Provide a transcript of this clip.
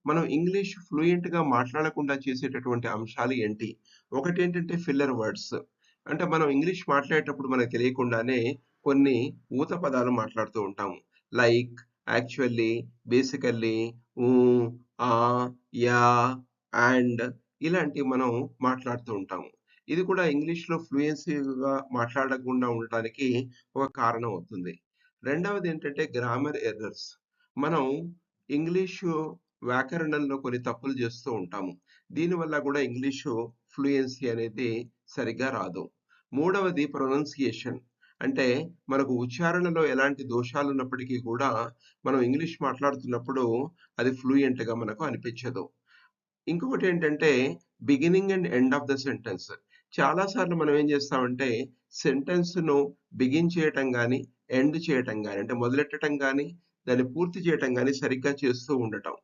మనం ఇంగ్లీష్ ఫ్లూయెంట్‌గా మాట్లాడకుండా చేసేటటువంటి అంశాలు ఏంటి? ఒకటేంటంటే ఫిల్లర్ వర్డ్స్. అంటే మనం ఇంగ్లీష్ మాట్లాడేటప్పుడు మనకు తెలియకుండానే కొన్ని ఊత పదాలు మాట్లాడుతూ ఉంటాము. లైక్, యాక్చువల్లీ, బేసికల్లీ, హ్మ్, యాహ్, అండ్ ఇలాంటివి మనం మాట్లాడుతూ ఉంటాము. ఇది కూడా ఇంగ్లీష్‌లో ఫ్లూయెన్సీగా మాట్లాడకుండా ఉండటానికి ఒక కారణం అవుతుంది. రెండవదేంటంటే గ్రామర్ ఎర్రర్స్. మనం ఇంగ్లీషు వ్యాకరణంలో కొన్ని తప్పులు చేస్తూ ఉంటాము. దీనివల్ల కూడా ఇంగ్లీషు ఫ్లూయెన్సీ అనేది సరిగ్గా రాదు. మూడవది ప్రొనౌన్సియేషన్. అంటే మనకు ఉచ్చారణలో ఎలాంటి దోషాలున్నప్పటికీ కూడా మనం ఇంగ్లీష్ మాట్లాడుతున్నప్పుడు అది ఫ్లూయెంట్‌గా మనకు అనిపించదు. ఇంకొకటేంటంటే beginning and end of the sentence. చాలా సార్లు మనం ఏం చేస్తామంటే సెంటెన్స్‌ను బిగిన్ చేయటం గాని, ఎండ్ చేయటం గాని అంటే మొదలెట్టటం గాని, దాన్ని పూర్తి చేయటం గాని సరిగ్గా చేస్తూ ఉండటం.